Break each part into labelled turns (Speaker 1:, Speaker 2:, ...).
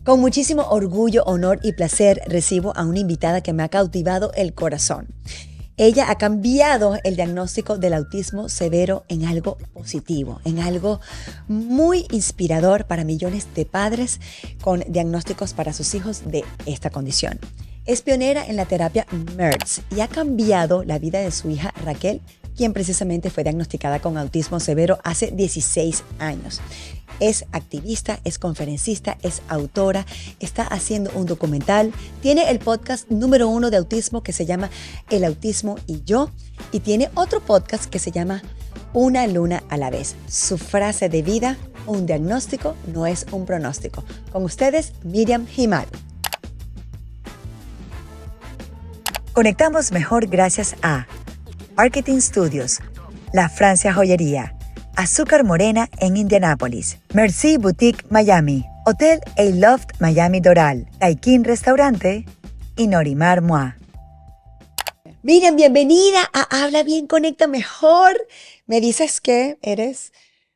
Speaker 1: Con muchísimo orgullo, honor y placer recibo a una invitada que me ha cautivado el corazón. Ella ha cambiado el diagnóstico del autismo severo en algo positivo, en algo muy inspirador para millones de padres con diagnósticos para sus hijos de esta condición. Es pionera en la terapia MERTS y ha cambiado la vida de su hija Raquel, quien precisamente fue diagnosticada con autismo severo hace 16 años. Es activista, es conferencista, es autora, está haciendo un documental, tiene el podcast número 1 de autismo que se llama El autismo y yo, y tiene otro podcast que se llama Una luna a la vez. Su frase de vida: un diagnóstico no es un pronóstico. Con ustedes, Miriam Gimal. Conectamos mejor gracias a Marketing Studios, La Francia Joyería, Azúcar Morena en Indianápolis, Merci Boutique Miami, Hotel A-Loft Miami Doral, Taikin Restaurante y Norimar Moi. Miriam, bienvenida a Habla Bien, Conecta Mejor. Me dices que eres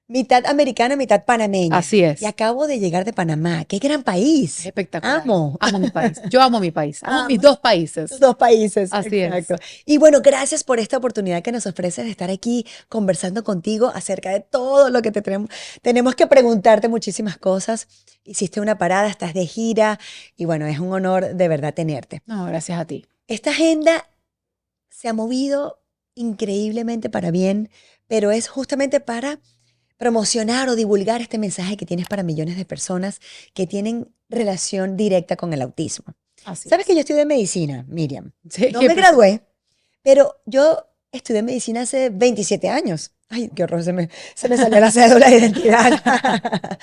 Speaker 1: mitad americana, mitad panameña.
Speaker 2: Así es.
Speaker 1: Y acabo de llegar de Panamá. ¡Qué gran país!
Speaker 2: Espectacular.
Speaker 1: Amo
Speaker 2: mi país. Yo amo mi país. Amo mis dos países.
Speaker 1: Los dos países.
Speaker 2: Así
Speaker 1: exacto.
Speaker 2: es.
Speaker 1: Y bueno, gracias por esta oportunidad que nos ofreces de estar aquí conversando contigo acerca de todo lo que te tenemos. Tenemos que preguntarte muchísimas cosas. Hiciste una parada, estás de gira y bueno, es un honor de verdad tenerte.
Speaker 2: No, gracias a ti.
Speaker 1: Esta agenda se ha movido increíblemente para bien, pero es justamente para promocionar o divulgar este mensaje que tienes para millones de personas que tienen relación directa con el autismo.
Speaker 2: Así
Speaker 1: ¿Sabes
Speaker 2: es.
Speaker 1: que yo estudié medicina, Miriam?
Speaker 2: Sí,
Speaker 1: No me gradué, pero yo estudié medicina hace 27 años. Ay, qué horror, se me salió la cédula de identidad.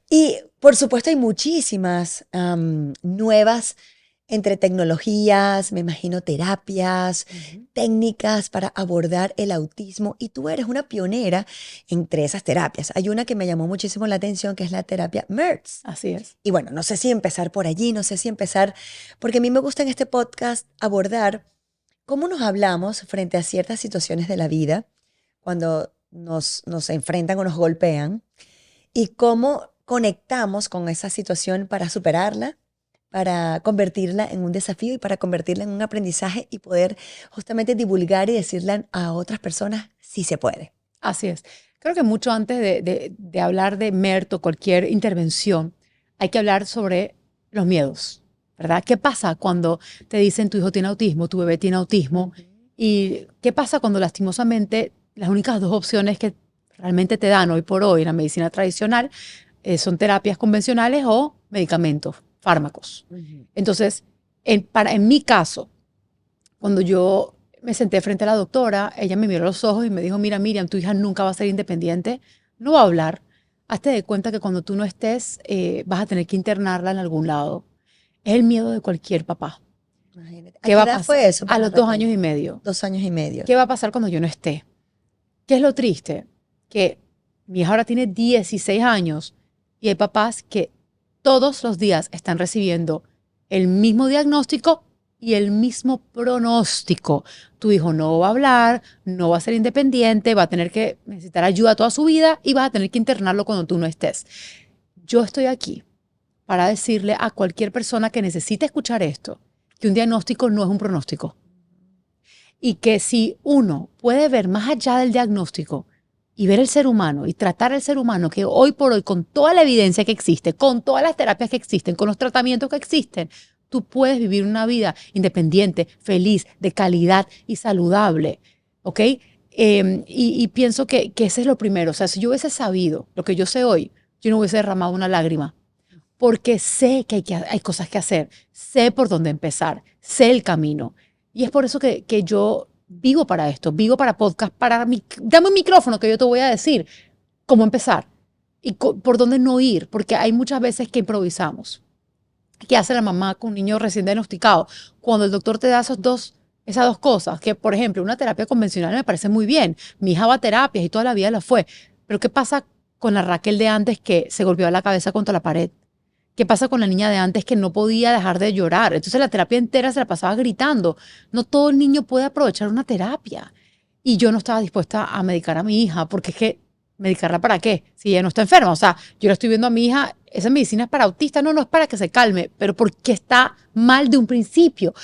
Speaker 1: Y por supuesto hay muchísimas nuevas entre tecnologías, me imagino terapias, técnicas para abordar el autismo, y tú eres una pionera entre esas terapias. Hay una que me llamó muchísimo la atención, que es la terapia MERTS.
Speaker 2: Así es.
Speaker 1: Y bueno, no sé si empezar por allí, no sé si empezar, porque a mí me gusta en este podcast abordar cómo nos hablamos frente a ciertas situaciones de la vida, cuando nos enfrentan o nos golpean, y cómo conectamos con esa situación para superarla, para convertirla en un desafío y para convertirla en un aprendizaje y poder justamente divulgar y decirle a otras personas si se puede.
Speaker 2: Así es. Creo que mucho antes de hablar de MERT o cualquier intervención, hay que hablar sobre los miedos, ¿verdad? ¿Qué pasa cuando te dicen tu hijo tiene autismo, tu bebé tiene autismo? ¿Y qué pasa cuando lastimosamente las únicas dos opciones que realmente te dan hoy por hoy en la medicina tradicional son terapias convencionales o medicamentos, fármacos? Entonces, en mi caso, cuando yo me senté frente a la doctora, ella me miró a los ojos y me dijo: mira, Miriam, tu hija nunca va a ser independiente, no va a hablar. Hazte de cuenta que cuando tú no estés, vas a tener que internarla en algún lado. Es el miedo de cualquier papá.
Speaker 1: Imagínate. ¿A
Speaker 2: ¿Qué
Speaker 1: qué
Speaker 2: va a
Speaker 1: edad
Speaker 2: pasar?
Speaker 1: fue eso?
Speaker 2: A los 2 años y medio.
Speaker 1: 2 años y medio.
Speaker 2: ¿Qué va a pasar cuando yo no esté? ¿Qué es lo triste? Que mi hija ahora tiene 16 años y hay papás que todos los días están recibiendo el mismo diagnóstico y el mismo pronóstico. Tu hijo no va a hablar, no va a ser independiente, va a tener que necesitar ayuda toda su vida y vas a tener que internarlo cuando tú no estés. Yo estoy aquí para decirle a cualquier persona que necesite escuchar esto, que un diagnóstico no es un pronóstico. Y que si uno puede ver más allá del diagnóstico y ver el ser humano y tratar al ser humano, que hoy por hoy, con toda la evidencia que existe, con todas las terapias que existen, con los tratamientos que existen, tú puedes vivir una vida independiente, feliz, de calidad y saludable, ¿ok? Y pienso que ese es lo primero. O sea, si yo hubiese sabido lo que yo sé hoy, yo no hubiese derramado una lágrima, porque sé que hay cosas que hacer, sé por dónde empezar, sé el camino. Y es por eso que yo vivo para esto, vivo para podcast, dame un micrófono que yo te voy a decir cómo empezar y por dónde no ir, porque hay muchas veces que improvisamos. ¿Qué hace la mamá con un niño recién diagnosticado? Cuando el doctor te da esas dos cosas, que por ejemplo una terapia convencional me parece muy bien, mi hija va a terapias y toda la vida la fue, pero ¿qué pasa con la Raquel de antes que se golpeó la cabeza contra la pared? ¿Qué pasa con la niña de antes que no podía dejar de llorar? Entonces la terapia entera se la pasaba gritando. No todo el niño puede aprovechar una terapia. Y yo no estaba dispuesta a medicar a mi hija porque es que ¿medicarla para qué? Si ella no está enferma. O sea, yo le estoy viendo a mi hija, esa medicina es para autistas, no, no es para que se calme, pero porque está mal de un principio.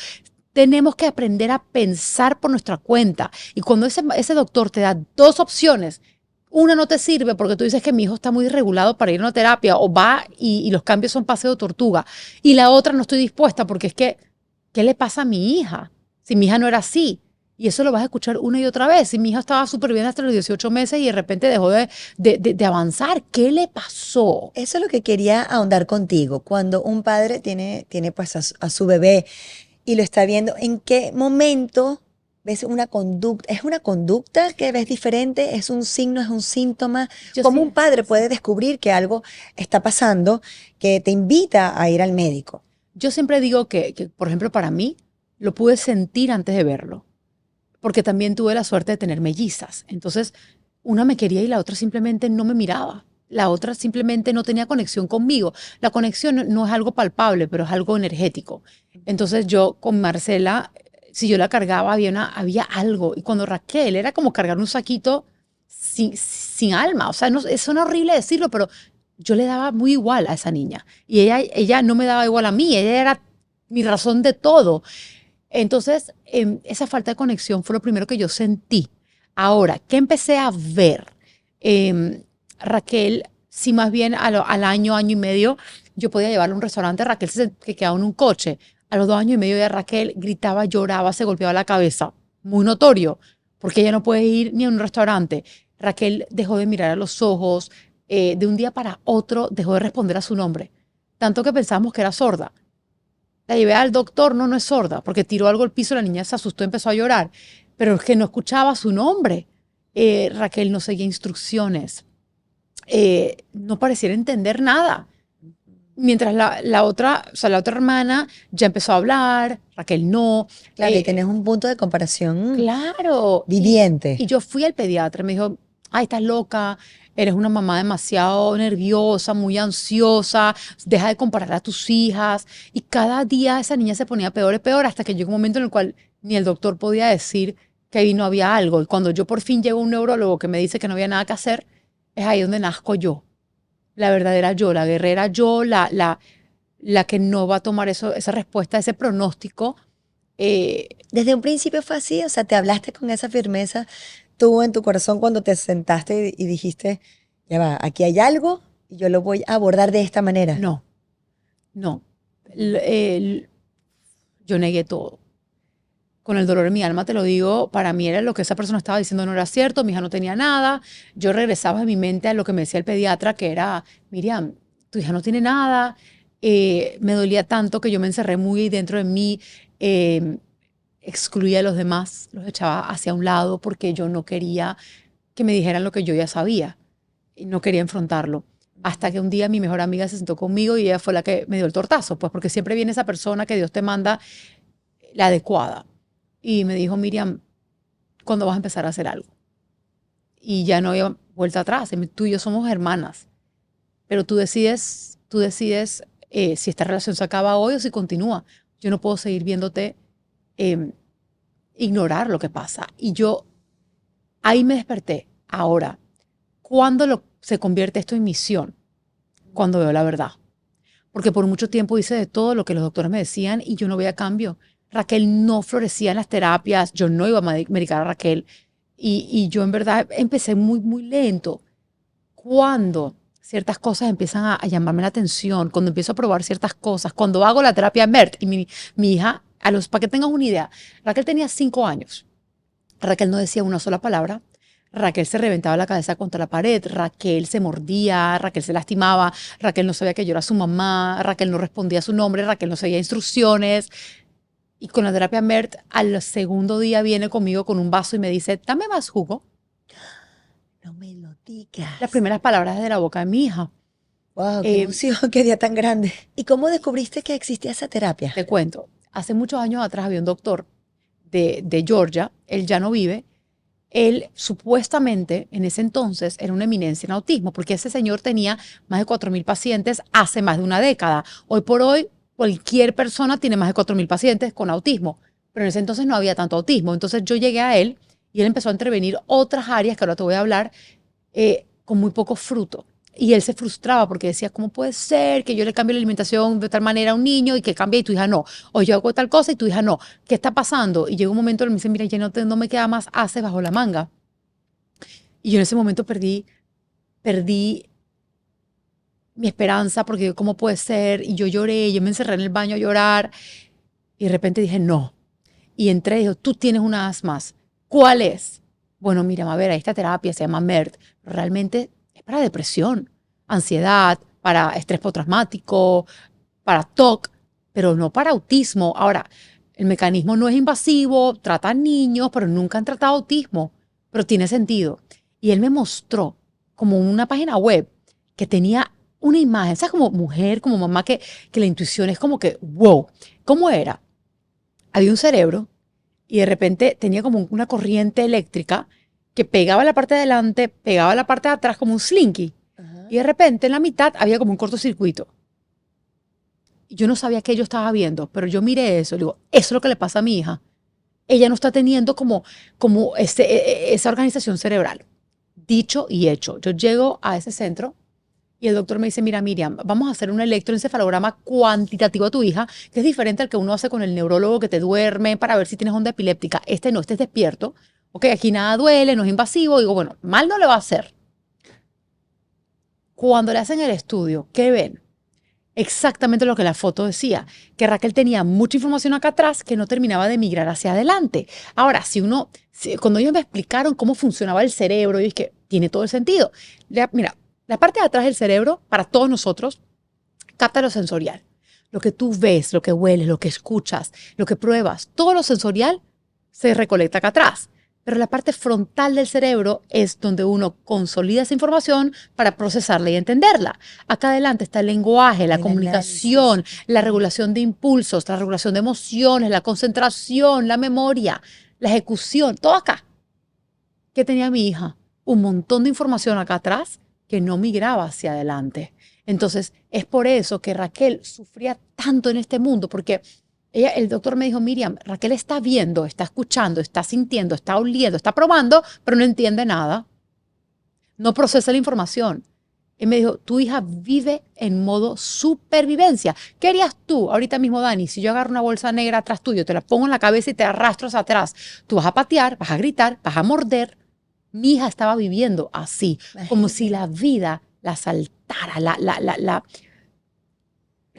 Speaker 2: Tenemos que aprender a pensar por nuestra cuenta. Y cuando ese doctor te da dos opciones, una no te sirve porque tú dices que mi hijo está muy irregulado para ir a una terapia o va y los cambios son paseo de tortuga. Y la otra no estoy dispuesta porque es que, ¿qué le pasa a mi hija? Si mi hija no era así. Y eso lo vas a escuchar una y otra vez. Si mi hija estaba súper bien hasta los 18 meses y de repente dejó de avanzar, ¿qué le pasó?
Speaker 1: Eso es lo que quería ahondar contigo. Cuando un padre tiene pues a su bebé y lo está viendo, ¿en qué momento ves una conducta? ¿Es una conducta que ves diferente? ¿Es un signo? ¿Es un síntoma?
Speaker 2: Yo
Speaker 1: ¿Cómo
Speaker 2: sí,
Speaker 1: un padre puede descubrir que algo está pasando que te invita a ir al médico?
Speaker 2: yo siempre digo por ejemplo, para mí, lo pude sentir antes de verlo. Porque también tuve la suerte de tener mellizas. Entonces, una me quería y la otra simplemente no me miraba. La otra simplemente no tenía conexión conmigo. La conexión no es algo palpable, pero es algo energético. Entonces yo con Marcela, si yo la cargaba, había algo. Y cuando Raquel era como cargar un saquito sin alma. O sea, no, suena horrible decirlo, pero yo le daba muy igual a esa niña. Y ella no me daba igual a mí. Ella era mi razón de todo. Entonces, esa falta de conexión fue lo primero que yo sentí. Ahora, ¿qué empecé a ver? Raquel, si más bien al año, año y medio, yo podía llevarla a un restaurante, Raquel que quedaba en un coche. A los 2 años y medio ya Raquel gritaba, lloraba, se golpeaba la cabeza. Muy notorio, porque ella no puede ir ni a un restaurante. Raquel dejó de mirar a los ojos, de un día para otro dejó de responder a su nombre. Tanto que pensábamos que era sorda. La llevé al doctor, no, no es sorda, porque tiró algo al piso, la niña se asustó, empezó a llorar, pero es que no escuchaba su nombre. Raquel no seguía instrucciones, no pareciera entender nada. Mientras la otra, o sea, la otra hermana ya empezó a hablar, Raquel no.
Speaker 1: Claro, y tenés un punto de comparación
Speaker 2: Claro.
Speaker 1: viviente.
Speaker 2: Y yo fui al pediatra, me dijo, ay, estás loca, eres una mamá demasiado nerviosa, muy ansiosa, deja de comparar a tus hijas. Y cada día esa niña se ponía peor y peor hasta que llegó un momento en el cual ni el doctor podía decir que ahí no había algo. Y cuando yo por fin llego a un neurólogo que me dice que no había nada que hacer, es ahí donde nazco yo. La verdadera yo, la guerrera yo, la que no va a tomar esa respuesta, ese pronóstico.
Speaker 1: Desde un principio fue así, o sea, te hablaste con esa firmeza, tú en tu corazón cuando te sentaste y dijiste, ya va, aquí hay algo y yo lo voy a abordar de esta manera.
Speaker 2: No, no. Yo negué todo. Con el dolor en mi alma te lo digo, para mí era lo que esa persona estaba diciendo no era cierto, mi hija no tenía nada. Yo regresaba en mi mente a lo que me decía el pediatra, que era, Miriam, tu hija no tiene nada. Me dolía tanto que yo me encerré muy dentro de mí, excluía a los demás, los echaba hacia un lado porque yo no quería que me dijeran lo que yo ya sabía y no quería enfrentarlo. Hasta que un día mi mejor amiga se sentó conmigo y ella fue la que me dio el tortazo, pues porque siempre viene esa persona que Dios te manda, la adecuada. Y me dijo, Miriam, ¿cuándo vas a empezar a hacer algo? Y ya no había vuelta atrás. Tú y yo somos hermanas. Pero tú decides si esta relación se acaba hoy o si continúa. Yo no puedo seguir viéndote ignorar lo que pasa. Y yo ahí me desperté. Ahora, ¿cuándo se convierte esto en misión? Cuando veo la verdad. Porque por mucho tiempo hice de todo lo que los doctores me decían y yo no veía cambio. Raquel no florecía en las terapias, yo no iba a medicar a Raquel y yo en verdad empecé muy, muy lento. Cuando ciertas cosas empiezan a llamarme la atención, cuando empiezo a probar ciertas cosas, cuando hago la terapia MERT y mi hija, para que tengas una idea, Raquel tenía 5 años, Raquel no decía una sola palabra, Raquel se reventaba la cabeza contra la pared, Raquel se mordía, Raquel se lastimaba, Raquel no sabía que yo era su mamá, Raquel no respondía a su nombre, Raquel no seguía instrucciones. Y con la terapia MERT, al segundo día viene conmigo con un vaso y me dice, dame más jugo.
Speaker 1: No me lo digas.
Speaker 2: Las primeras palabras de la boca de mi hija.
Speaker 1: Wow, qué emoción, qué día tan grande. ¿Y cómo descubriste que existía esa terapia?
Speaker 2: Te cuento, hace muchos años atrás había un doctor de Georgia, él ya no vive, él supuestamente en ese entonces era una eminencia en autismo, porque ese señor tenía más de 4.000 pacientes hace más de una década. Hoy por hoy, cualquier persona tiene más de 4.000 pacientes con autismo, pero en ese entonces no había tanto autismo. Entonces yo llegué a él y él empezó a intervenir otras áreas que ahora te voy a hablar, con muy poco fruto. Y él se frustraba porque decía, ¿cómo puede ser que yo le cambie la alimentación de tal manera a un niño y que cambie y tu hija no? O yo hago tal cosa y tu hija no. ¿Qué está pasando? Y llega un momento, él me dice, mira, ya no me queda más hace bajo la manga. Y yo en ese momento perdí mi esperanza porque ¿cómo puede ser? Y yo lloré, yo me encerré en el baño a llorar y de repente dije, no. Y entré y dijo, tú tienes una asmas. ¿Cuál es? Bueno, mira, a ver, esta terapia se llama MERT. Realmente es para depresión, ansiedad, para estrés postraumático, para TOC, pero no para autismo. Ahora, el mecanismo no es invasivo, tratan niños, pero nunca han tratado autismo, pero tiene sentido. Y él me mostró como una página web que tenía una imagen, ¿sabes? Como mujer, como mamá, que la intuición es como que, wow, ¿cómo era? Había un cerebro y de repente tenía como una corriente eléctrica que pegaba la parte de adelante, pegaba la parte de atrás como un slinky.
Speaker 1: Ajá.
Speaker 2: Y de repente en la mitad había como un cortocircuito. Yo no sabía qué yo estaba viendo, pero yo miré eso y digo, eso es lo que le pasa a mi hija. Ella no está teniendo como esa organización cerebral. Dicho y hecho. Yo llego a ese centro y el doctor me dice, mira, Miriam, vamos a hacer un electroencefalograma cuantitativo a tu hija, que es diferente al que uno hace con el neurólogo que te duerme para ver si tienes onda epiléptica. Este no, este es despierto. Ok, aquí nada duele, no es invasivo. Digo, bueno, mal no le va a hacer. Cuando le hacen el estudio, ¿qué ven? Exactamente lo que la foto decía, que Raquel tenía mucha información acá atrás que no terminaba de migrar hacia adelante. Ahora, cuando ellos me explicaron cómo funcionaba el cerebro, yo dije, tiene todo el sentido. Mira, la parte de atrás del cerebro, para todos nosotros, capta lo sensorial. Lo que tú ves, lo que hueles, lo que escuchas, lo que pruebas, todo lo sensorial se recolecta acá atrás. Pero la parte frontal del cerebro es donde uno consolida esa información para procesarla y entenderla. Acá adelante está el lenguaje, la comunicación,
Speaker 1: análisis.
Speaker 2: la regulación de impulsos, la regulación de emociones, la concentración, la memoria, la ejecución, todo acá. ¿Qué tenía mi hija? Un montón de información acá atrás que no migraba hacia adelante. Entonces, es por eso que Raquel sufría tanto en este mundo, porque el doctor me dijo, Miriam, Raquel está viendo, está escuchando, está sintiendo, está oliendo, está probando, pero no entiende nada. No procesa la información. Y me dijo, tu hija vive en modo supervivencia. ¿Qué harías tú ahorita mismo, Dani? Si yo agarro una bolsa negra atrás tuyo, te la pongo en la cabeza y te arrastro hacia atrás, tú vas a patear, vas a gritar, vas a morder. Mi hija estaba viviendo así, como si la vida la asaltara, la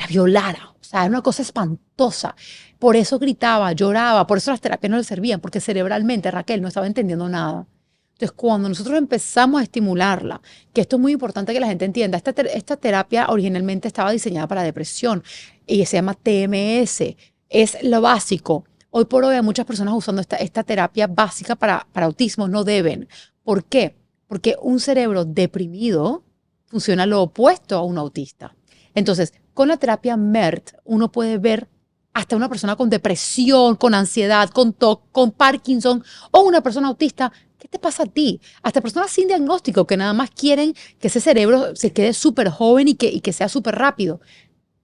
Speaker 2: violara. O sea, era una cosa espantosa. Por eso gritaba, lloraba, por eso las terapias no le servían, porque cerebralmente Raquel no estaba entendiendo nada. Entonces, cuando nosotros empezamos a estimularla, que esto es muy importante que la gente entienda, esta terapia originalmente estaba diseñada para depresión y se llama TMS, es lo básico. Hoy por hoy hay muchas personas usando esta terapia básica para autismo, no deben. ¿Por qué? Porque un cerebro deprimido funciona lo opuesto a un autista. Entonces, con la terapia MERT, uno puede ver hasta una persona con depresión, con ansiedad, con TOC, con Parkinson o una persona autista. ¿Qué te pasa a ti? Hasta personas sin diagnóstico que nada más quieren que ese cerebro se quede súper joven y que sea súper rápido.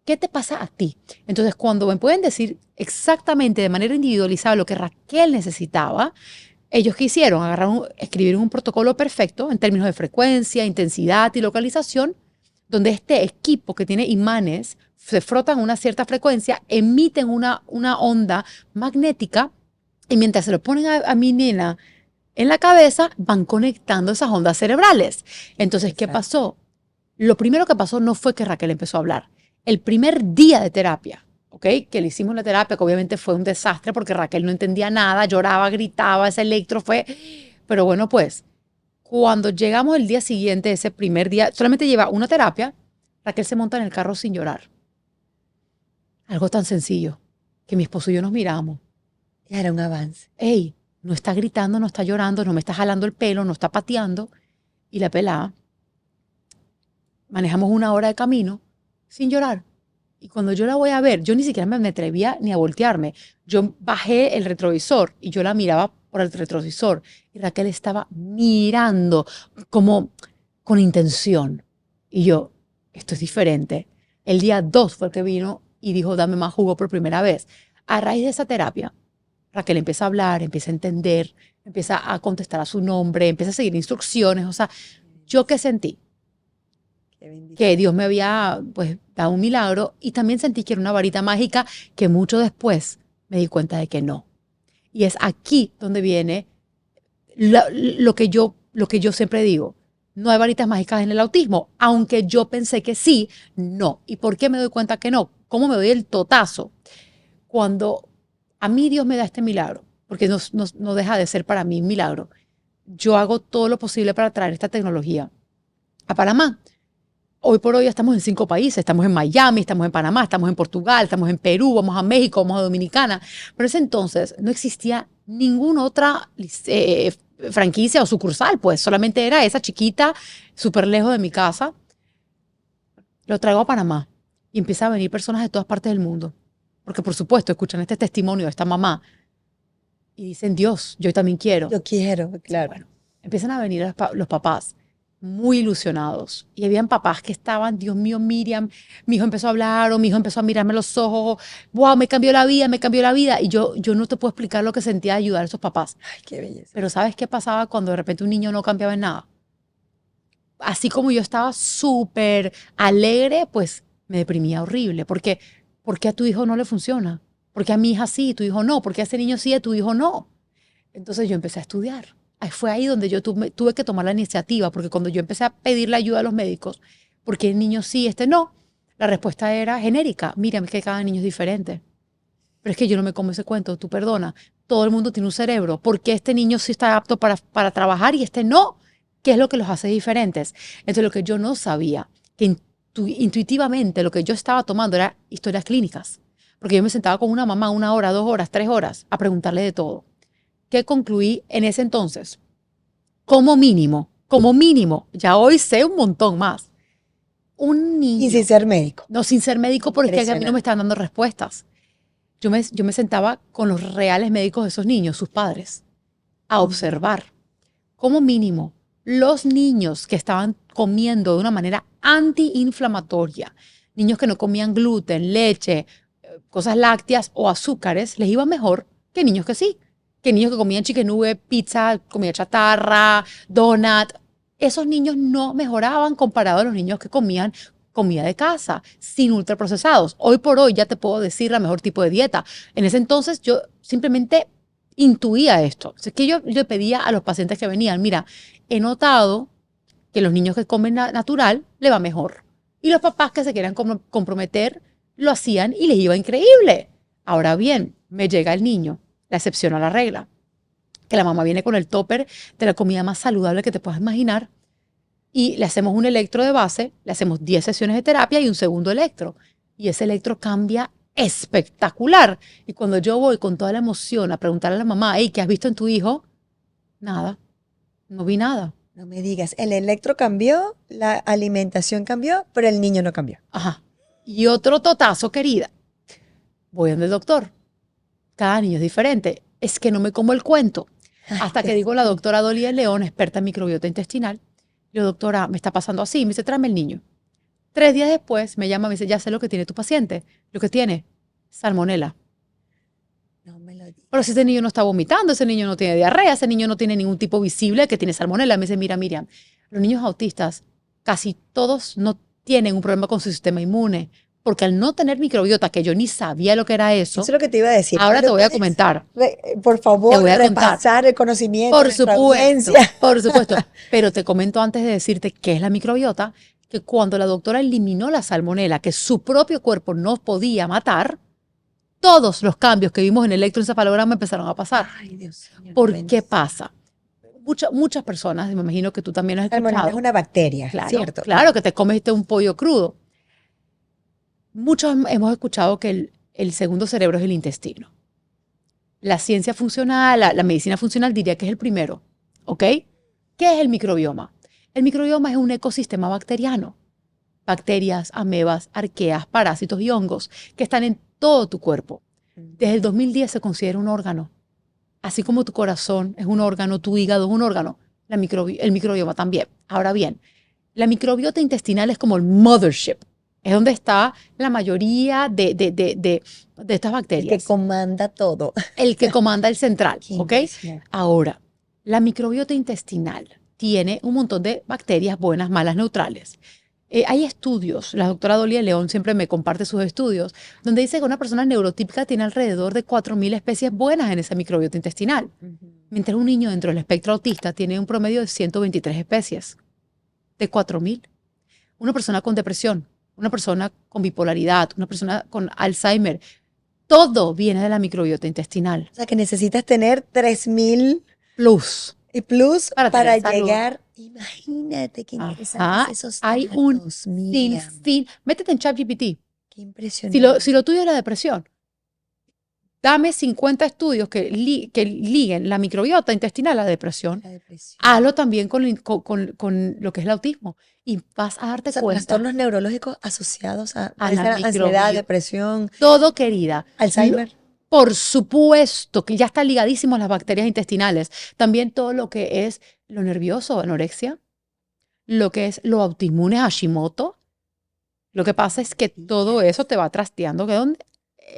Speaker 2: ¿Qué te pasa a ti? Entonces, cuando me pueden decir exactamente de manera individualizada lo que Raquel necesitaba, ellos qué hicieron, escribieron un protocolo perfecto en términos de frecuencia, intensidad y localización, donde este equipo que tiene imanes se frotan a una cierta frecuencia, emiten una onda magnética y mientras se lo ponen a mi nena en la cabeza, van conectando esas ondas cerebrales. Entonces, ¿qué pasó? Lo primero que pasó no fue que Raquel empezó a hablar. El primer día de terapia, ¿ok? Que le hicimos la terapia, que obviamente fue un desastre porque Raquel no entendía nada, lloraba, gritaba, ese electro fue... Pero bueno, pues, cuando llegamos el día siguiente, ese primer día, solamente lleva una terapia, Raquel se monta en el carro sin llorar. Algo tan sencillo, que mi esposo y yo nos miramos.
Speaker 1: Ya era un avance.
Speaker 2: Ey, no está gritando, no está llorando, no me está jalando el pelo, no está pateando. Y la pelada, manejamos 1 hora de camino sin llorar. Y cuando yo la voy a ver, yo ni siquiera me atrevía ni a voltearme. Yo bajé el retrovisor y yo la miraba por el retrovisor. Y Raquel estaba mirando como con intención. Y yo, esto es diferente. El día 2 fue el que vino y dijo, dame más jugo por primera vez. A raíz de esa terapia, Raquel empieza a hablar, empieza a entender, empieza a contestar a su nombre, empieza a seguir instrucciones. O sea, ¿Yo qué sentí?
Speaker 1: Qué bendición.
Speaker 2: Que Dios me había pues dado un milagro y también sentí que era una varita mágica que mucho después me di cuenta de que no. Y es aquí donde viene lo que yo siempre digo. No hay varitas mágicas en el autismo, aunque yo pensé que sí, no. ¿Y por qué me doy cuenta que no? ¿Cómo me doy el totazo? Cuando a mí Dios me da este milagro, porque no deja de ser para mí un milagro, yo hago todo lo posible para traer esta tecnología a Panamá. Hoy por hoy estamos en 5 países, estamos en Miami, estamos en Panamá, estamos en Portugal, estamos en Perú, vamos a México, vamos a Dominicana. Pero en ese entonces no existía ninguna otra franquicia o sucursal, pues solamente era esa chiquita, súper lejos de mi casa. Lo traigo a Panamá y empiezan a venir personas de todas partes del mundo. Porque por supuesto escuchan este testimonio de esta mamá y dicen, Dios, yo también quiero.
Speaker 1: Yo quiero, claro.
Speaker 2: Bueno, empiezan a venir los papás muy ilusionados. Y habían papás que estaban, Dios mío, Miriam, mi hijo empezó a hablar o mi hijo empezó a mirarme a los ojos. Wow, me cambió la vida, me cambió la vida. Y yo no te puedo explicar lo que sentía de ayudar a esos papás.
Speaker 1: Ay, qué belleza.
Speaker 2: Pero ¿sabes qué pasaba cuando de repente un niño no cambiaba en nada? Así como yo estaba súper alegre, pues me deprimía horrible. Porque, ¿por qué a tu hijo no le funciona? ¿Por qué a mi hija sí y tu hijo no? ¿Por qué a ese niño sí y a tu hijo no? Entonces yo empecé a estudiar. Fue ahí donde yo tuve que tomar la iniciativa, porque cuando yo empecé a pedirle ayuda a los médicos, porque el niño sí, este no, la respuesta era genérica. Mira, es que cada niño es diferente. Pero es que yo no me como ese cuento, tú perdona. Todo el mundo tiene un cerebro. ¿Por qué este niño sí está apto para trabajar y este no? ¿Qué es lo que los hace diferentes? Entonces lo que yo no sabía, que intuitivamente lo que yo estaba tomando era historias clínicas. Porque yo me sentaba con una mamá 1 hora, 2 horas, 3 horas a preguntarle de todo. ¿Qué concluí en ese entonces? Como mínimo, ya hoy sé un montón más. Un niño.
Speaker 1: Y sin ser médico.
Speaker 2: No, sin ser médico, porque a mí no me estaban dando respuestas. Yo me sentaba con los reales médicos de esos niños, sus padres, a observar. Como mínimo, los niños que estaban comiendo de una manera antiinflamatoria, niños que no comían gluten, leche, cosas lácteas o azúcares, les iba mejor que niños que sí. Que niños que comían chicken nube, pizza, comida chatarra, donut. Esos niños no mejoraban comparado a los niños que comían comida de casa, sin ultraprocesados. Hoy por hoy ya te puedo decir la mejor tipo de dieta. En ese entonces yo simplemente intuía esto. Es que yo le pedía a los pacientes que venían, mira, he notado que los niños que comen natural le va mejor. Y los papás que se quieran comprometer lo hacían y les iba increíble. Ahora bien, me llega el niño, la excepción a la regla, que la mamá viene con el topper de la comida más saludable que te puedas imaginar y le hacemos un electro de base, le hacemos 10 sesiones de terapia y un segundo electro. Y ese electro cambia espectacular. Y cuando yo voy con toda la emoción a preguntarle a la mamá, hey, ¿qué has visto en tu hijo? Nada, no vi nada.
Speaker 1: No me digas, el electro cambió, la alimentación cambió, pero el niño no cambió.
Speaker 2: Ajá. Y otro totazo, querida. Voy donde el doctor. Cada niño es diferente. Es que no me como el cuento. Hasta que digo la doctora Dolia León, experta en microbiota intestinal. Yo, doctora, me está pasando así. Me dice, tráeme el niño. 3 días después me llama, me dice, ya sé lo que tiene tu paciente. Lo que tiene, salmonela.
Speaker 1: No me lo digas.
Speaker 2: Pero si ese niño no está vomitando, ese niño no tiene diarrea, ese niño no tiene ningún tipo visible que tiene salmonela. Me dice, mira, Miriam, los niños autistas, casi todos no tienen un problema con su sistema inmune. Porque al no tener microbiota, que yo ni sabía lo que era eso.
Speaker 1: Eso es lo que te iba a decir.
Speaker 2: Ahora te voy a comentar.
Speaker 1: Por favor,
Speaker 2: te voy a
Speaker 1: repasar el conocimiento.
Speaker 2: Por supuesto, por supuesto. Pero te comento antes de decirte qué es la microbiota, que cuando la doctora eliminó la salmonela, que su propio cuerpo no podía matar, todos los cambios que vimos en el electroencefalograma empezaron a pasar.
Speaker 1: Ay, Dios mío.
Speaker 2: ¿Por qué pasa? Muchas personas, me imagino que tú también has escuchado.
Speaker 1: Salmonela es una bacteria,
Speaker 2: claro,
Speaker 1: ¿cierto?
Speaker 2: Claro, que te comes un pollo crudo. Muchos hemos escuchado que el segundo cerebro es el intestino. La ciencia funcional, la medicina funcional diría que es el primero, ¿ok? ¿Qué es el microbioma? El microbioma es un ecosistema bacteriano. Bacterias, amebas, arqueas, parásitos y hongos que están en todo tu cuerpo. Desde el 2010 se considera un órgano. Así como tu corazón es un órgano, tu hígado es un órgano, el microbioma también. Ahora bien, la microbiota intestinal es como el mothership. Es donde está la mayoría de estas bacterias.
Speaker 1: El que comanda todo.
Speaker 2: El que comanda el central, ¿ok?
Speaker 1: Mismo.
Speaker 2: Ahora, la microbiota intestinal tiene un montón de bacterias buenas, malas, neutrales. Hay estudios, la doctora Dolia León siempre me comparte sus estudios, donde dice que una persona neurotípica tiene alrededor de 4.000 especies buenas en esa microbiota intestinal, mientras un niño dentro del espectro autista tiene un promedio de 123 especies, de 4.000. Una persona con depresión, una persona con bipolaridad, una persona con Alzheimer, todo viene de la microbiota intestinal.
Speaker 1: O sea, que necesitas tener 3.000
Speaker 2: Plus.
Speaker 1: y plus
Speaker 2: Para
Speaker 1: para
Speaker 2: tener salud.
Speaker 1: llegar. Imagínate qué interesantes
Speaker 2: Ajá,
Speaker 1: esos
Speaker 2: hay
Speaker 1: datos,
Speaker 2: un
Speaker 1: Miriam.
Speaker 2: sinfín. Métete en ChatGPT.
Speaker 1: Qué impresionante.
Speaker 2: Si lo tuyo es la depresión, dame 50 estudios que liguen la microbiota intestinal a la depresión.
Speaker 1: La depresión.
Speaker 2: Hazlo también con lo que es el autismo y vas a darte
Speaker 1: O sea,
Speaker 2: cuenta.
Speaker 1: trastornos neurológicos asociados a
Speaker 2: A la
Speaker 1: ansiedad,
Speaker 2: microbiota.
Speaker 1: depresión,
Speaker 2: Todo, querida.
Speaker 1: Alzheimer.
Speaker 2: Por supuesto que ya está ligadísimo a las bacterias intestinales. También todo lo que es lo nervioso, anorexia, lo que es lo autoinmune, Hashimoto. Lo que pasa es que todo eso te va trasteando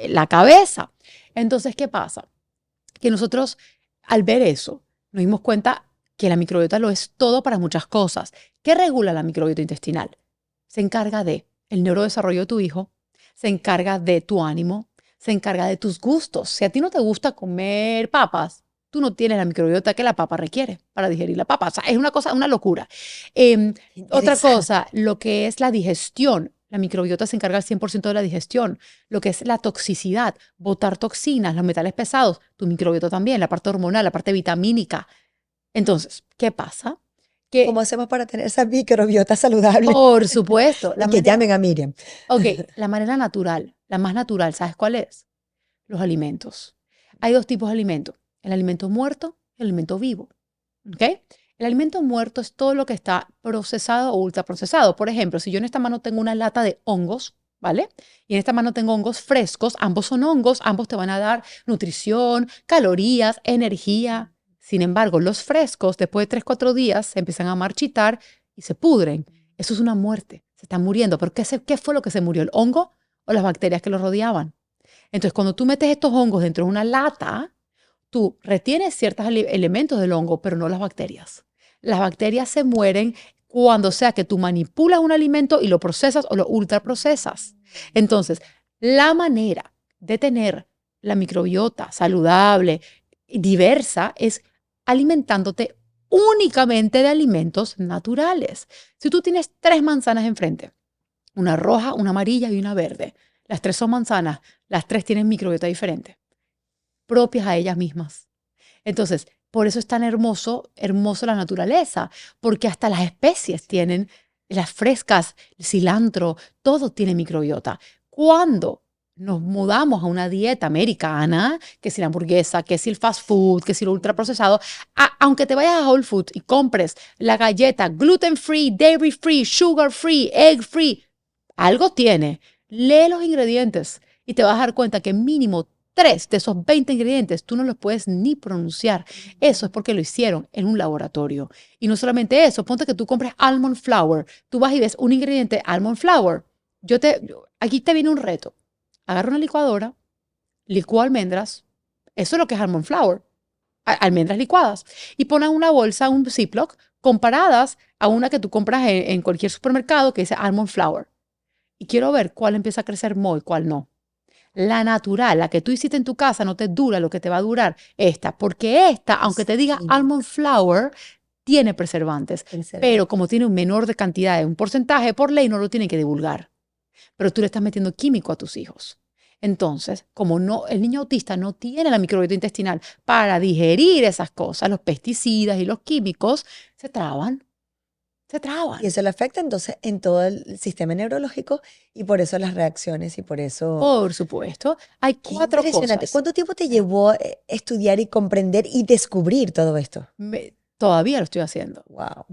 Speaker 2: la cabeza. Entonces, ¿qué pasa? Que nosotros, al ver eso, nos dimos cuenta que la microbiota lo es todo para muchas cosas. ¿Qué regula la microbiota intestinal? Se encarga de el neurodesarrollo de tu hijo, se encarga de tu ánimo, se encarga de tus gustos. Si a ti no te gusta comer papas, tú no tienes la microbiota que la papa requiere para digerir la papa. O sea, es una cosa, una locura. Otra cosa, lo que es la digestión. La microbiota se encarga al 100% de la digestión. Lo que es la toxicidad, botar toxinas, los metales pesados, tu microbiota también, la parte hormonal, la parte vitamínica. Entonces, ¿qué pasa? Que,
Speaker 1: ¿Cómo hacemos para tener esa microbiota saludable?
Speaker 2: por supuesto.
Speaker 1: Y que llamen a Miriam.
Speaker 2: Ok, la manera natural, la más natural, ¿sabes cuál es? Los alimentos. Hay dos tipos de alimentos, el alimento muerto y el alimento vivo. ¿Ok? El alimento muerto es todo lo que está procesado o ultraprocesado. Por ejemplo, si yo en esta mano tengo una lata de hongos, ¿vale? Y en esta mano tengo hongos frescos, ambos son hongos, ambos te van a dar nutrición, calorías, energía. Sin embargo, los frescos, después de 3, 4 días, se empiezan a marchitar y se pudren. Eso es una muerte, se están muriendo. ¿Pero qué fue lo que se murió? ¿El hongo o las bacterias que lo rodeaban? Entonces, cuando tú metes estos hongos dentro de una lata, tú retienes ciertos elementos del hongo, pero no las bacterias. Las bacterias se mueren cuando sea que tú manipulas un alimento y lo procesas o lo ultraprocesas. Entonces, la manera de tener la microbiota saludable y diversa es alimentándote únicamente de alimentos naturales. Si tú tienes 3 manzanas enfrente, una roja, una amarilla y una verde, las 3 son manzanas, las 3 tienen microbiota diferente, propias a ellas mismas. Entonces, por eso es tan hermoso la naturaleza, porque hasta las especies tienen, las frescas, el cilantro, todo tiene microbiota. Cuando nos mudamos a una dieta americana, que si la hamburguesa, que si el fast food, que si lo ultraprocesado, aunque te vayas a Whole Foods y compres la galleta gluten free, dairy free, sugar free, egg free, algo tiene. Lee los ingredientes y te vas a dar cuenta que mínimo 3 de esos 20 ingredientes tú no los puedes ni pronunciar. Eso es porque lo hicieron en un laboratorio. Y no solamente eso, ponte que tú compres almond flour. Tú vas y ves un ingrediente almond flour. Aquí te viene un reto. Agarra una licuadora, licúa almendras. Eso es lo que es almond flour. Almendras licuadas. Y pon en una bolsa, un Ziploc, comparadas a una que tú compras en cualquier supermercado que dice almond flour. Y quiero ver cuál empieza a crecer y cuál no. La natural, la que tú hiciste en tu casa, no te dura lo que te va a durar esta, porque esta, aunque te diga almond flour, tiene preservantes, pero como tiene un menor de cantidad, un porcentaje, por ley no lo tienen que divulgar. Pero tú le estás metiendo químico a tus hijos. Entonces, como el niño autista no tiene la microbiota intestinal para digerir esas cosas, los pesticidas y los químicos, se traban.
Speaker 1: Y eso le afecta entonces en todo el sistema neurológico y por eso las reacciones y por eso...
Speaker 2: Por supuesto. Hay 4 cosas.
Speaker 1: ¿Cuánto tiempo te llevó estudiar y comprender y descubrir todo esto?
Speaker 2: Todavía lo estoy haciendo.
Speaker 1: Wow.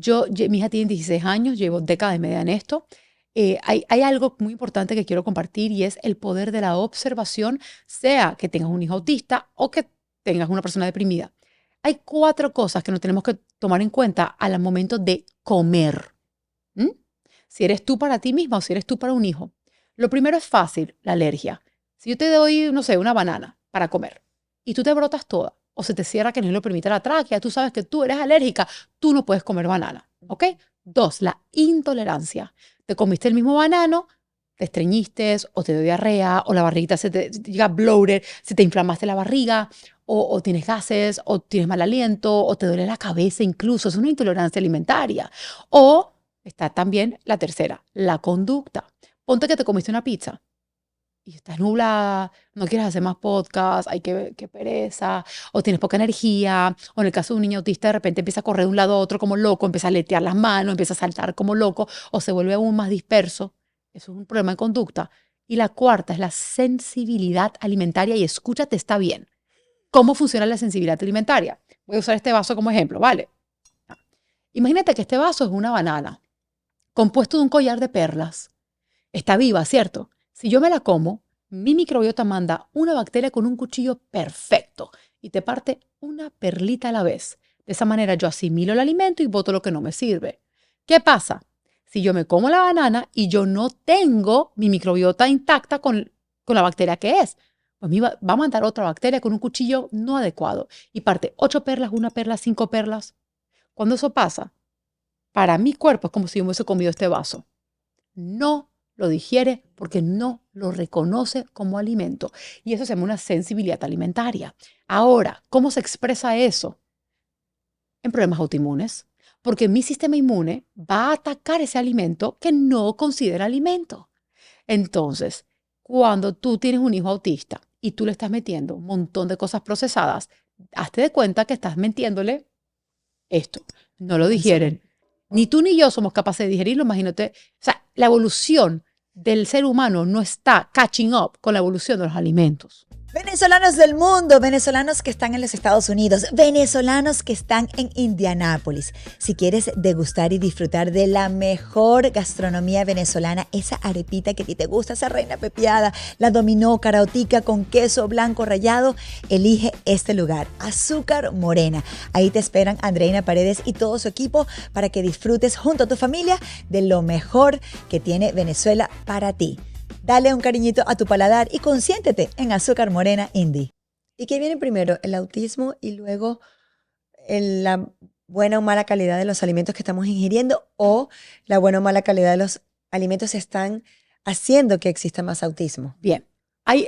Speaker 2: Mi hija tiene 16 años, llevo décadas y media en esto. Hay algo muy importante que quiero compartir y es el poder de la observación, sea que tengas un hijo autista o que tengas una persona deprimida. Hay 4 cosas que nos tenemos que tomar en cuenta al momento de comer. Si eres tú para ti misma o si eres tú para un hijo. Lo primero es fácil, la alergia. Si yo te doy, no sé, una banana para comer y tú te brotas toda o se te cierra que no lo permite la tráquea, tú sabes que tú eres alérgica, tú no puedes comer banana, ¿ok? 2, la intolerancia. Te comiste el mismo banano, te estreñiste o te dio diarrea o la barriguita se te llega bloated, se te inflamaste la barriga o tienes gases o tienes mal aliento o te duele la cabeza incluso. Es una intolerancia alimentaria. O está también la tercera, la conducta. Ponte que te comiste una pizza y estás nublada, no quieres hacer más podcast, hay que pereza, o tienes poca energía, o en el caso de un niño autista de repente empieza a correr de un lado a otro como loco, empieza a aletear las manos, empieza a saltar como loco, o se vuelve aún más disperso. Eso es un problema de conducta. Y la cuarta es la sensibilidad alimentaria, y escúchate, está bien. ¿Cómo funciona la sensibilidad alimentaria? Voy a usar este vaso como ejemplo, ¿vale? Imagínate que este vaso es una banana, compuesto de un collar de perlas. Está viva, ¿cierto? Si yo me la como, mi microbiota manda una bacteria con un cuchillo perfecto y te parte una perlita a la vez. De esa manera yo asimilo el alimento y boto lo que no me sirve. ¿Qué pasa? Si yo me como la banana y yo no tengo mi microbiota intacta con la bacteria que es, pues me va a mandar otra bacteria con un cuchillo no adecuado y parte 8 perlas, 1 perla, 5 perlas. Cuando eso pasa, para mi cuerpo es como si yo me hubiese comido este vaso. No lo digiere porque no lo reconoce como alimento. Y eso se llama una sensibilidad alimentaria. Ahora, ¿cómo se expresa eso? En problemas autoinmunes. Porque mi sistema inmune va a atacar ese alimento que no considera alimento. Entonces, cuando tú tienes un hijo autista y tú le estás metiendo un montón de cosas procesadas, hazte de cuenta que estás metiéndole esto. No lo digieren. Ni tú ni yo somos capaces de digerirlo, imagínate. O sea, la evolución del ser humano no está catching up con la evolución de los alimentos.
Speaker 1: Venezolanos del mundo, venezolanos que están en los Estados Unidos, venezolanos que están en Indianápolis. Si quieres degustar y disfrutar de la mejor gastronomía venezolana, esa arepita que a ti te gusta, esa reina pepiada, la dominó caraotica con queso blanco rallado, elige este lugar, Azúcar Morena. Ahí te esperan Andreina Paredes y todo su equipo para que disfrutes junto a tu familia de lo mejor que tiene Venezuela para ti. Dale un cariñito a tu paladar y consiéntete en Azúcar Morena Indie. ¿Y qué viene primero? ¿El autismo y luego la buena o mala calidad de los alimentos que estamos ingiriendo, o la buena o mala calidad de los alimentos están haciendo que exista más autismo?
Speaker 2: Bien,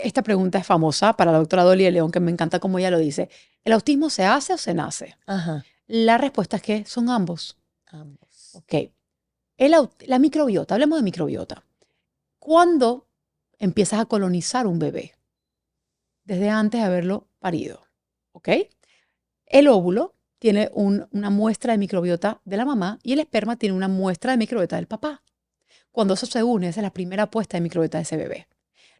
Speaker 2: esta pregunta es famosa para la doctora Dolly de León, que me encanta como ella lo dice. ¿El autismo se hace o se nace?
Speaker 1: Ajá.
Speaker 2: La respuesta es que son ambos.
Speaker 1: Ambos.
Speaker 2: Ok. La microbiota, hablemos de microbiota. ¿Cuándo empiezas a colonizar un bebé? Desde antes de haberlo parido, ¿ok? El óvulo tiene una muestra de microbiota de la mamá y el esperma tiene una muestra de microbiota del papá. Cuando eso se une, esa es la primera puesta de microbiota de ese bebé.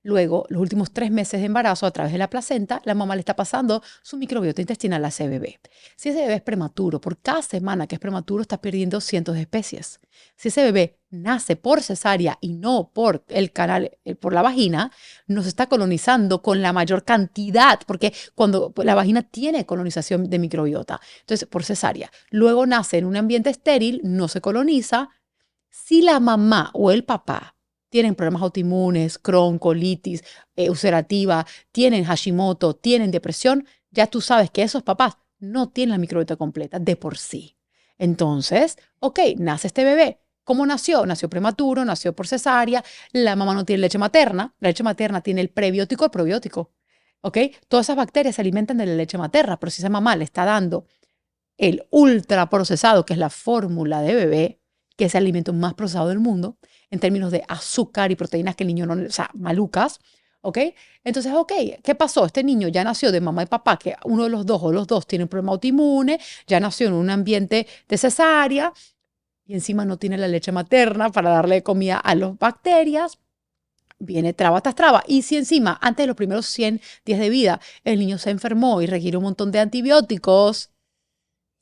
Speaker 2: Luego, los últimos 3 meses de embarazo, a través de la placenta, la mamá le está pasando su microbiota intestinal a ese bebé. Si ese bebé es prematuro, por cada semana que es prematuro, está perdiendo cientos de especies. Si ese bebé nace por cesárea y no por el canal, por la vagina, nos está colonizando con la mayor cantidad, porque cuando la vagina tiene colonización de microbiota, entonces por cesárea. Luego nace en un ambiente estéril, no se coloniza. Si la mamá o el papá tienen problemas autoinmunes, Crohn, colitis, ulcerativa, tienen Hashimoto, tienen depresión, ya tú sabes que esos papás no tienen la microbiota completa de por sí. Entonces, ok, nace este bebé. ¿Cómo nació? Nació prematuro, nació por cesárea, la mamá no tiene leche materna, la leche materna tiene el prebiótico, el probiótico. ¿Ok? Todas esas bacterias se alimentan de la leche materna, pero si esa mamá le está dando el ultraprocesado, que es la fórmula de bebé, que es el alimento más procesado del mundo, en términos de azúcar y proteínas que el niño no, o sea, malucas, ¿ok? Entonces, ok, ¿qué pasó? Este niño ya nació de mamá y papá, que uno de los dos o los dos tienen un problema autoinmune, ya nació en un ambiente de cesárea y encima no tiene la leche materna para darle comida a las bacterias. Viene traba tras traba. Y si encima, antes de los primeros 100 días de vida, el niño se enfermó y requiere un montón de antibióticos,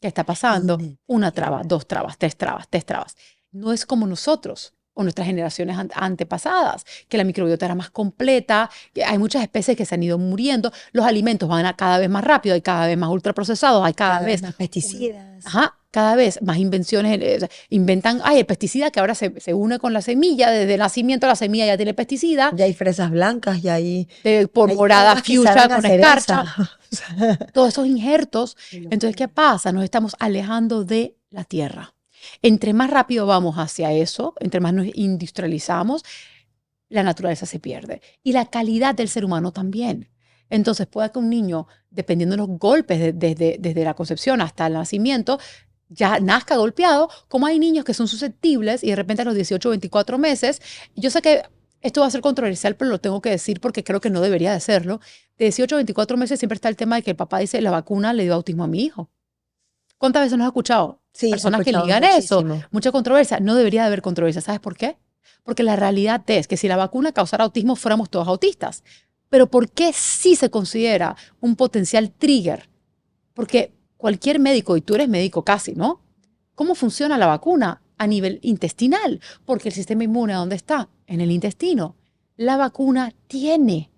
Speaker 2: ¿qué está pasando? Una traba, 2 trabas, 3 trabas, 3 trabas. No es como nosotros. o nuestras generaciones antepasadas, que la microbiota era más completa, que hay muchas especies que se han ido muriendo, los alimentos van a cada vez más rápido, hay cada vez más ultraprocesados, hay cada vez
Speaker 1: más pesticidas.
Speaker 2: Cada vez más invenciones, inventan, el pesticida que ahora se une con la semilla, desde el nacimiento la semilla ya tiene pesticida.
Speaker 1: Ya hay fresas blancas, ya hay...
Speaker 2: por morada, fuchsia, con escarcha.
Speaker 1: Esa.
Speaker 2: Todos esos injertos. Entonces, ¿qué pasa? Nos estamos alejando de la tierra. Entre más rápido vamos hacia eso, entre más nos industrializamos, la naturaleza se pierde. Y la calidad del ser humano también. Entonces, puede que un niño, dependiendo de los golpes desde la concepción hasta el nacimiento, ya nazca golpeado, como hay niños que son susceptibles y de repente a los 18 o 24 meses, yo sé que esto va a ser controversial, pero lo tengo que decir porque creo que no debería de serlo, de 18 o 24 meses siempre está el tema de que el papá dice, la vacuna le dio autismo a mi hijo. ¿Cuántas veces nos has escuchado?
Speaker 1: Sí,
Speaker 2: personas que ligan eso, mucha controversia. No debería de haber controversia. ¿Sabes por qué? Porque la realidad es que si la vacuna causara autismo, fuéramos todos autistas. Pero ¿por qué sí se considera un potencial trigger? Porque cualquier médico, y tú eres médico casi, ¿no? ¿Cómo funciona la vacuna? A nivel intestinal. Porque el sistema inmune, ¿dónde está? En el intestino. La vacuna tiene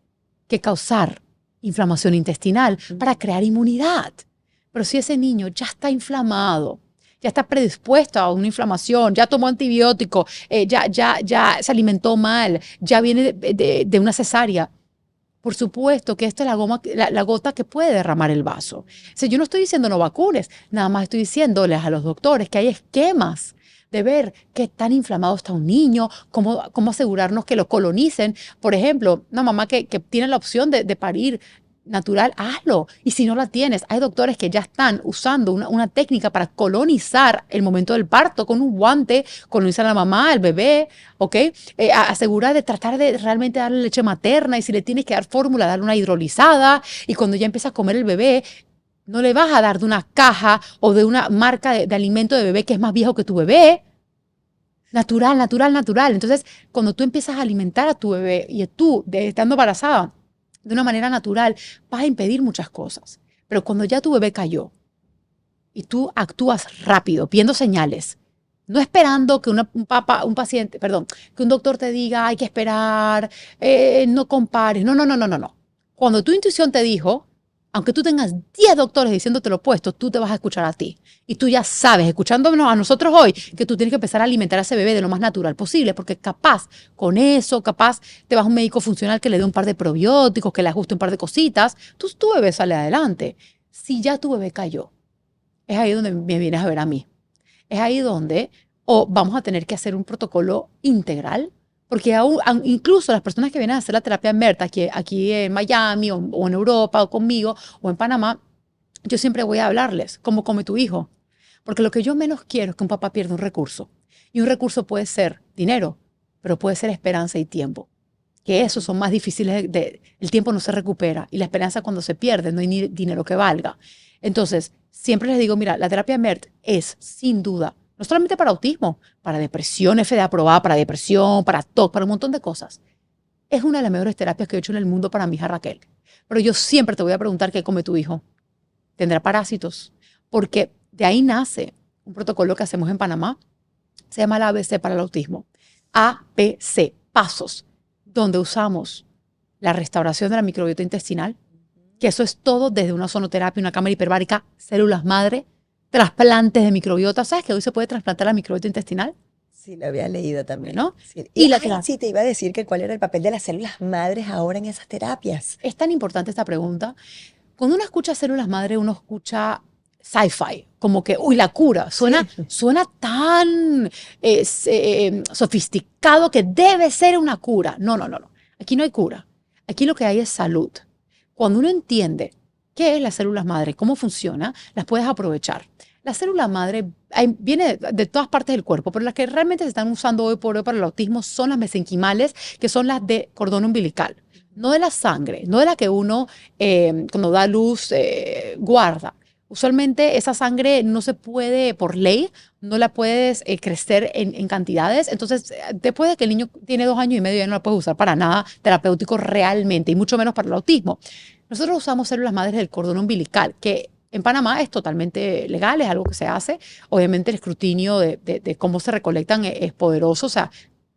Speaker 2: que causar inflamación intestinal para crear inmunidad. Pero si ese niño ya está inflamado, ya está predispuesto a una inflamación, ya tomó antibiótico, ya se alimentó mal, ya viene de una cesárea, por supuesto que esta es la gota que puede derramar el vaso. O sea, yo no estoy diciendo no vacunes, nada más estoy diciéndoles a los doctores que hay esquemas de ver qué tan inflamado está un niño, cómo asegurarnos que lo colonicen. Por ejemplo, una mamá que tiene la opción de parir natural, hazlo. Y si no la tienes, hay doctores que ya están usando una técnica para colonizar el momento del parto con un guante, colonizar a la mamá, al bebé, ¿ok? Asegurar de tratar de realmente darle leche materna y si le tienes que dar fórmula, darle una hidrolizada y cuando ya empieza a comer el bebé, no le vas a dar de una caja o de una marca de alimento de bebé que es más viejo que tu bebé. Natural, natural, natural. Entonces, cuando tú empiezas a alimentar a tu bebé y tú, estando embarazada, de una manera natural, vas a impedir muchas cosas. Pero cuando ya tu bebé cayó y tú actúas rápido, viendo señales, no esperando que un doctor te diga, hay que esperar, no compares. No. Cuando tu intuición te dijo, aunque tú tengas 10 doctores diciéndote lo opuesto, tú te vas a escuchar a ti. Y tú ya sabes, escuchándonos a nosotros hoy, que tú tienes que empezar a alimentar a ese bebé de lo más natural posible, porque capaz con eso, capaz te vas a un médico funcional que le dé un par de probióticos, que le ajuste un par de cositas, tu bebé sale adelante. Si ya tu bebé cayó, es ahí donde me vienes a ver a mí. Es ahí donde vamos a tener que hacer un protocolo integral, porque incluso las personas que vienen a hacer la terapia MERT aquí en Miami o en Europa o conmigo o en Panamá, yo siempre voy a hablarles cómo come tu hijo. Porque lo que yo menos quiero es que un papá pierda un recurso. Y un recurso puede ser dinero, pero puede ser esperanza y tiempo. Que esos son más difíciles. El tiempo no se recupera y la esperanza cuando se pierde no hay ni dinero que valga. Entonces, siempre les digo, mira, la terapia MERT es sin duda no solamente para autismo, para depresión, FDA aprobada para depresión, para TOC, para un montón de cosas. Es una de las mejores terapias que he hecho en el mundo para mi hija Raquel. Pero yo siempre te voy a preguntar qué come tu hijo. ¿Tendrá parásitos? Porque de ahí nace un protocolo que hacemos en Panamá. Se llama el ABC para el autismo. ABC, pasos, donde usamos la restauración de la microbiota intestinal, que eso es todo desde una ozonoterapia, una cámara hiperbárica, células madre, trasplantes de microbiota. ¿Sabes que hoy se puede trasplantar la microbiota intestinal?
Speaker 1: Sí, lo había leído también.
Speaker 2: ¿No?
Speaker 1: Sí. Sí, te iba a decir que cuál era el papel de las células madres ahora en esas terapias.
Speaker 2: Es tan importante esta pregunta. Cuando uno escucha células madre, uno escucha sci-fi, como que, uy, la cura. Suena tan sofisticado que debe ser una cura. No. Aquí no hay cura. Aquí lo que hay es salud. Cuando uno entiende qué es las células madre, cómo funciona, las puedes aprovechar. La célula madre viene de todas partes del cuerpo, pero las que realmente se están usando hoy por hoy para el autismo son las mesenquimales, que son las de cordón umbilical. No de la sangre, no de la que uno cuando da luz guarda. Usualmente esa sangre no se puede, por ley, no la puedes crecer en cantidades. Entonces, después de que el niño tiene 2 años y medio, ya no la puedes usar para nada terapéutico realmente, y mucho menos para el autismo. Nosotros usamos células madres del cordón umbilical, que en Panamá es totalmente legal, es algo que se hace. Obviamente el escrutinio de cómo se recolectan es poderoso. O sea,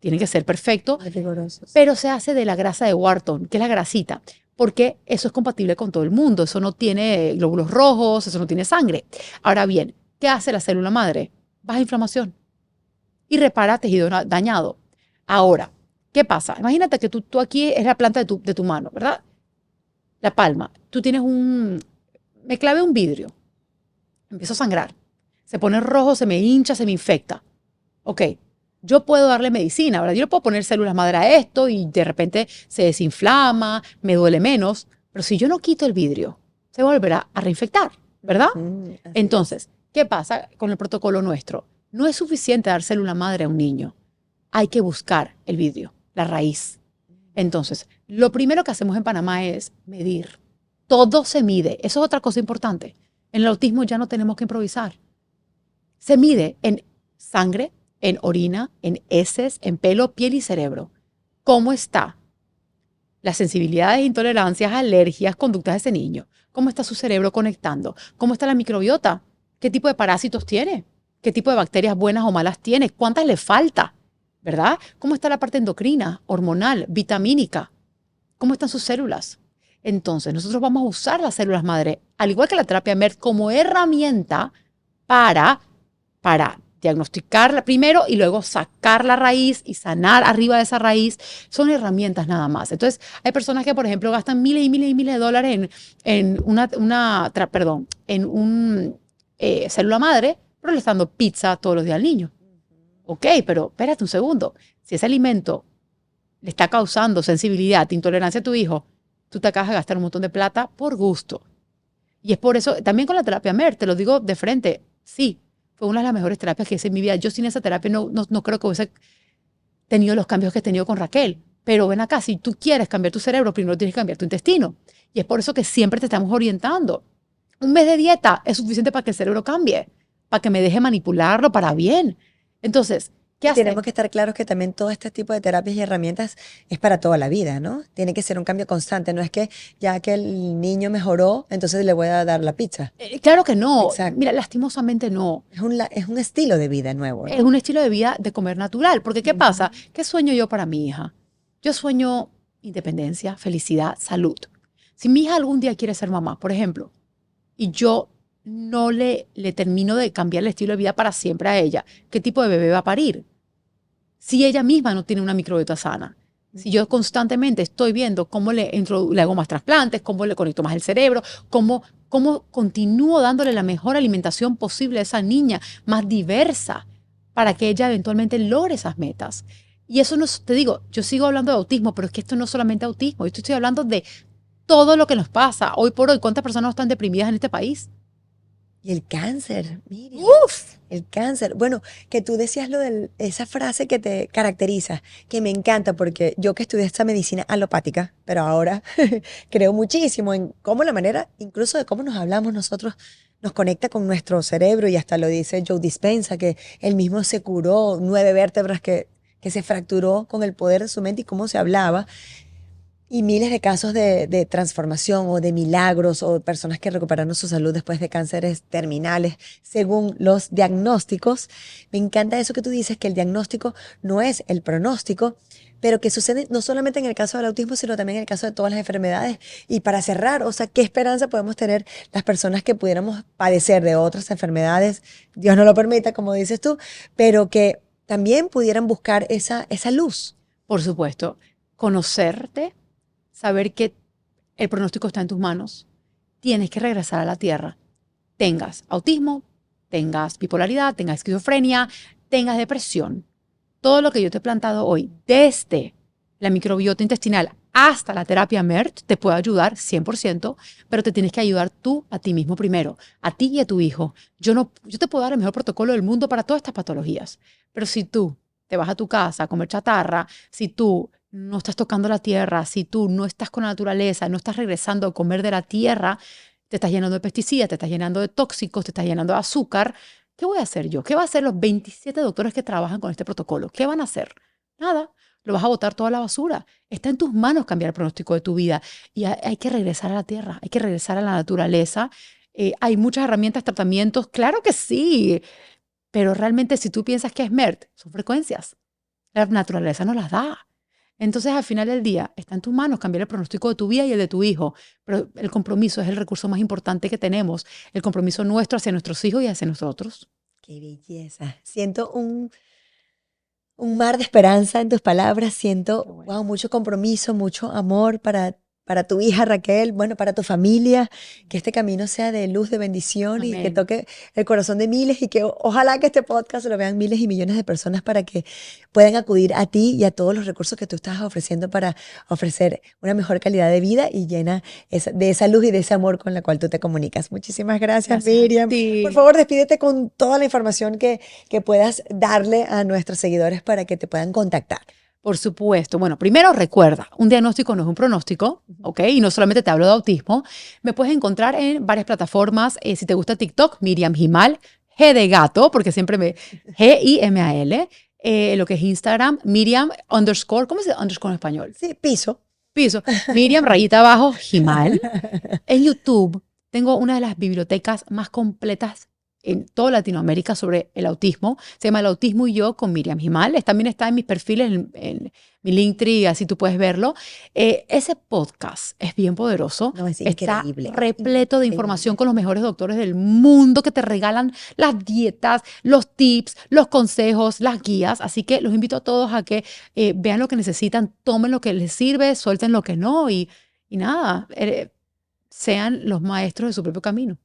Speaker 2: tiene que ser perfecto,
Speaker 1: Muy rigurosos.
Speaker 2: pero se hace de la grasa de Wharton, que es la grasita, porque eso es compatible con todo el mundo. Eso no tiene glóbulos rojos, eso no tiene sangre. Ahora bien, ¿qué hace la célula madre? Baja inflamación y repara tejido dañado. Ahora, ¿qué pasa? Imagínate que tú aquí es la planta de tu mano, ¿verdad? La palma. Tú tienes me clavé un vidrio, empiezo a sangrar, se pone rojo, se me hincha, se me infecta. Ok, yo puedo darle medicina, ¿verdad? Yo le puedo poner células madre a esto y de repente se desinflama, me duele menos, pero si yo no quito el vidrio, se volverá a reinfectar, ¿verdad?
Speaker 1: Así
Speaker 2: Entonces, ¿qué pasa con el protocolo nuestro? No es suficiente dar célula madre a un niño. Hay que buscar el vidrio, la raíz. Entonces, lo primero que hacemos en Panamá es medir. Todo se mide. Eso es otra cosa importante. En el autismo ya no tenemos que improvisar. Se mide en sangre, en orina, en heces, en pelo, piel y cerebro. ¿Cómo está? Las sensibilidades, intolerancias, alergias, conductas de ese niño. ¿Cómo está su cerebro conectando? ¿Cómo está la microbiota? ¿Qué tipo de parásitos tiene? ¿Qué tipo de bacterias buenas o malas tiene? ¿Cuántas le falta? ¿Verdad? ¿Cómo está la parte endocrina, hormonal, vitamínica? ¿Cómo están sus células? Entonces, nosotros vamos a usar las células madre, al igual que la terapia MERT, como herramienta para diagnosticarla primero y luego sacar la raíz y sanar arriba de esa raíz. Son herramientas nada más. Entonces, hay personas que, por ejemplo, gastan miles y miles y miles de dólares en un célula madre, pero le están dando pizza todos los días al niño. Ok, pero espérate un segundo. Si ese alimento le está causando sensibilidad, intolerancia a tu hijo, tú te acabas de gastar un montón de plata por gusto. Y es por eso, también con la terapia MERT, te lo digo de frente, sí, fue una de las mejores terapias que hice en mi vida. Yo sin esa terapia no creo que hubiese tenido los cambios que he tenido con Raquel. Pero ven acá, si tú quieres cambiar tu cerebro, primero tienes que cambiar tu intestino. Y es por eso que siempre te estamos orientando. Un mes de dieta es suficiente para que el cerebro cambie, para que me deje manipularlo para bien. Entonces, ¿qué hacemos?
Speaker 1: Tenemos que estar claros que también todo este tipo de terapias y herramientas es para toda la vida, ¿no? Tiene que ser un cambio constante. No es que ya que el niño mejoró, entonces le voy a dar la pizza.
Speaker 2: Claro que no.
Speaker 1: Exacto.
Speaker 2: Mira, lastimosamente no.
Speaker 1: Es un estilo de vida nuevo, ¿no?
Speaker 2: Es un estilo de vida de comer natural. Porque ¿qué pasa? ¿Qué sueño yo para mi hija? Yo sueño independencia, felicidad, salud. Si mi hija algún día quiere ser mamá, por ejemplo, y yo no le termino de cambiar el estilo de vida para siempre a ella, ¿qué tipo de bebé va a parir? Si ella misma no tiene una microbiota sana. Si yo constantemente estoy viendo cómo le hago más trasplantes, cómo le conecto más el cerebro, cómo continúo dándole la mejor alimentación posible a esa niña, más diversa, para que ella eventualmente logre esas metas. Y eso no, te digo, yo sigo hablando de autismo, pero es que esto no es solamente autismo, yo estoy hablando de todo lo que nos pasa hoy por hoy. ¿Cuántas personas están deprimidas en este país?
Speaker 1: Y el cáncer, Miriam.
Speaker 2: ¡Uf!
Speaker 1: El cáncer. Bueno, que tú decías esa frase que te caracteriza, que me encanta porque yo que estudié esta medicina alopática, pero ahora creo muchísimo en cómo la manera, incluso de cómo nos hablamos nosotros, nos conecta con nuestro cerebro y hasta lo dice Joe Dispenza, que él mismo se curó 9 vértebras que se fracturó con el poder de su mente y cómo se hablaba. Y miles de casos de transformación o de milagros o personas que recuperaron su salud después de cánceres terminales según los diagnósticos. Me encanta eso que tú dices, que el diagnóstico no es el pronóstico, pero que sucede no solamente en el caso del autismo, sino también en el caso de todas las enfermedades. Y para cerrar, o sea, ¿qué esperanza podemos tener las personas que pudiéramos padecer de otras enfermedades? Dios no lo permita, como dices tú, pero que también pudieran buscar esa luz.
Speaker 2: Por supuesto, conocerte, saber que el pronóstico está en tus manos, tienes que regresar a la tierra. Tengas autismo, tengas bipolaridad, tengas esquizofrenia, tengas depresión. Todo lo que yo te he plantado hoy, desde la microbiota intestinal hasta la terapia MERT, te puede ayudar 100%, pero te tienes que ayudar tú a ti mismo primero, a ti y a tu hijo. Yo te puedo dar el mejor protocolo del mundo para todas estas patologías, pero si tú te vas a tu casa a comer chatarra, si tú no estás tocando la tierra, si tú no estás con la naturaleza, no estás regresando a comer de la tierra, te estás llenando de pesticidas, te estás llenando de tóxicos, te estás llenando de azúcar, ¿qué voy a hacer yo? ¿Qué van a hacer los 27 doctores que trabajan con este protocolo? ¿Qué van a hacer? Nada, lo vas a botar toda la basura. Está en tus manos cambiar el pronóstico de tu vida y hay que regresar a la tierra, hay que regresar a la naturaleza. Hay muchas herramientas, tratamientos, claro que sí, pero realmente si tú piensas que es MERT, son frecuencias. La naturaleza nos las da. Entonces, al final del día, está en tus manos cambiar el pronóstico de tu vida y el de tu hijo. Pero el compromiso es el recurso más importante que tenemos. El compromiso nuestro hacia nuestros hijos y hacia nosotros.
Speaker 1: Qué belleza. Siento un mar de esperanza en tus palabras. Siento,
Speaker 2: Bueno.
Speaker 1: mucho compromiso, mucho amor para tu hija Raquel, bueno, para tu familia, que este camino sea de luz, de bendición y que
Speaker 2: Amén.
Speaker 1: toque el corazón de miles y que ojalá que este podcast lo vean miles y millones de personas para que puedan acudir a ti y a todos los recursos que tú estás ofreciendo para ofrecer una mejor calidad de vida y llena de esa luz y de ese amor con la cual tú te comunicas. Muchísimas gracias,
Speaker 2: Gracias a
Speaker 1: Miriam.
Speaker 2: ti.
Speaker 1: Por favor, despídete con toda la información que puedas darle a nuestros seguidores para que te puedan contactar.
Speaker 2: Por supuesto. Bueno, primero recuerda, un diagnóstico no es un pronóstico, ¿ok? Y no solamente te hablo de autismo. Me puedes encontrar en varias plataformas. Si te gusta TikTok, Miriam Gimal, G de gato, porque siempre Gimal. Lo que es Instagram, Miriam _ ¿cómo se dice underscore en español?
Speaker 1: Sí, piso.
Speaker 2: Piso. Miriam rayita abajo, Gimal. En YouTube tengo una de las bibliotecas más completas en toda Latinoamérica sobre el autismo. Se llama El Autismo y Yo con Miriam Gimal. También está en mis perfiles, en mi Linktree, así tú puedes verlo. Ese podcast es bien poderoso.
Speaker 1: No, es
Speaker 2: está
Speaker 1: increíble.
Speaker 2: repleto de
Speaker 1: Increíble.
Speaker 2: información con los mejores doctores del mundo que te regalan las dietas, los tips, los consejos, las guías. Así que los invito a todos a que vean lo que necesitan, tomen lo que les sirve, suelten lo que no y nada, sean los maestros de su propio camino.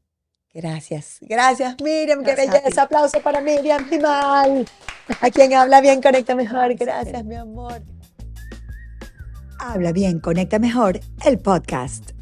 Speaker 1: Gracias. Gracias, Miriam. Qué
Speaker 2: Gracias a ti.
Speaker 1: belleza. Aplauso para Miriam Gimal. A quien habla bien, conecta mejor. Gracias, mi amor. Habla bien, conecta mejor, el podcast.